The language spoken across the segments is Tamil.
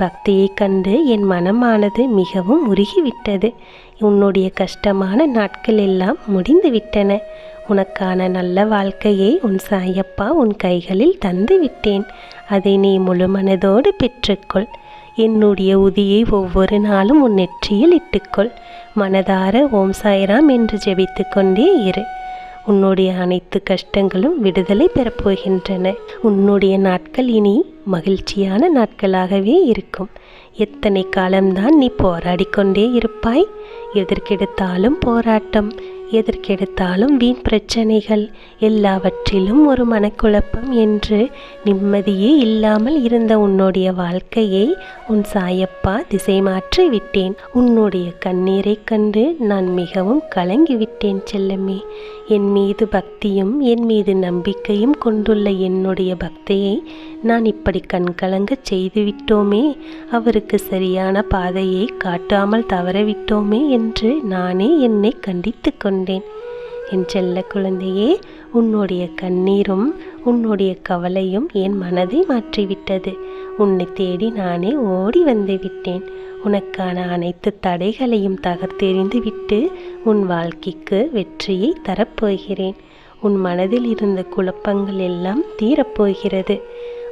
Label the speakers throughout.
Speaker 1: பக்தியைக் கண்டு என் மனமானது மிகவும் உருகிவிட்டது. உன்னுடைய கஷ்டமான நாட்கள் எல்லாம் முடிந்துவிட்டன. உனக்கான நல்ல வாழ்க்கையை உன் சாயப்பா உன் கைகளில் தந்து விட்டேன். அதை நீ முழு மனதோடு பெற்றுக்கொள். என்னுடைய உதியை ஒவ்வொரு நாளும் உன் நெற்றியில் இட்டுக்கொள். மனதார ஓம் சாய்ராம் என்று ஜெபித்து கொண்டே இரு. உன்னுடைய அனைத்து கஷ்டங்களும் விடுதலை பெறப்போகின்றன. உன்னுடைய நாட்கள் இனி மகிழ்ச்சியான நாட்களாகவே இருக்கும். எத்தனை காலம்தான் நீ போராடிக்கொண்டே இருப்பாய்? எதற்கெடுத்தாலும் போராட்டம், எதற்கெடுத்தாலும் வீண் பிரச்சனைகள், எல்லாவற்றிலும் ஒரு மனக்குழப்பம் என்று நிம்மதியே இல்லாமல் இருந்த உன்னுடைய வாழ்க்கையை உன் சாயப்பா திசை மாற்றி விட்டேன். உன்னுடைய கண்ணீரை கண்டு நான் மிகவும் கலங்கிவிட்டேன் செல்லமே. என் மீது பக்தியும் என் மீது நம்பிக்கையும் கொண்டுள்ள என்னுடைய பக்தியை நான் இப்படி கண்கலங்க செய்துவிட்டோமே, அவருக்கு சரியான பாதையை காட்டாமல் தவறவிட்டோமே என்று நானே என்னை கண்டித்து கொண்டேன். என் செல்ல குழந்தையே, உன்னுடைய கண்ணீரும் உன்னுடைய கவலையும் என் மனதை மாற்றிவிட்டது. உன்னை தேடி நானே ஓடி வந்து விட்டேன். உனக்கான அனைத்து தடைகளையும் தகர்த்தெறிந்து விட்டு உன் வாழ்க்கைக்கு வெற்றியை தரப்போகிறேன். உன் மனதில் இருந்த குழப்பங்கள் எல்லாம் தீரப்போகிறது.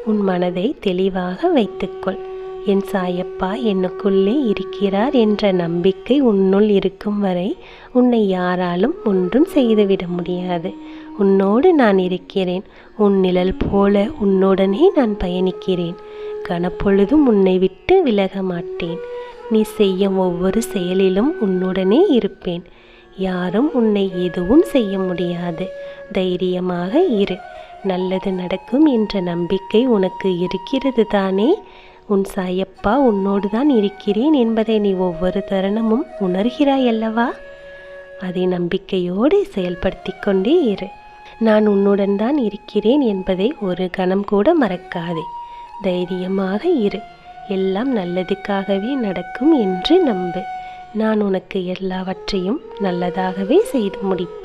Speaker 1: உன் மனதை தெளிவாக வைத்துக்கொள். என் சாயப்பா என்னுக்குள்ளே இருக்கிறார் என்ற நம்பிக்கை உன்னுள் இருக்கும் வரை உன்னை யாராலும் ஒன்றும் செய்துவிட முடியாது. உன்னோடு நான் இருக்கிறேன். உன் நிழல் போல உன்னுடனே நான் பயணிக்கிறேன். கனப்பொழுதும் உன்னை விட்டு விலக மாட்டேன். நீ செய்யும் ஒவ்வொரு செயலிலும் உன்னுடனே இருப்பேன். யாரும் உன்னை எதுவும் செய்ய முடியாது. தைரியமாக இரு. நல்லது நடக்கும் என்ற நம்பிக்கை உனக்கு இருக்கிறது தானே? உன் சாயப்பா உன்னோடு தான் இருக்கிறேன் என்பதை நீ ஒவ்வொரு தருணமும் உணர்கிறாய் அல்லவா? அதை நம்பிக்கையோடு செயல்படுத்தி கொண்டே இரு. நான் உன்னுடன் தான் இருக்கிறேன் என்பதை ஒரு கணம் கூட மறக்காதே. தைரியமாக இரு. எல்லாம் நல்லதுக்காகவே நடக்கும் என்று நம்பு. நான் உனக்கு எல்லாவற்றையும் நல்லதாகவே செய்து முடிப்பேன்.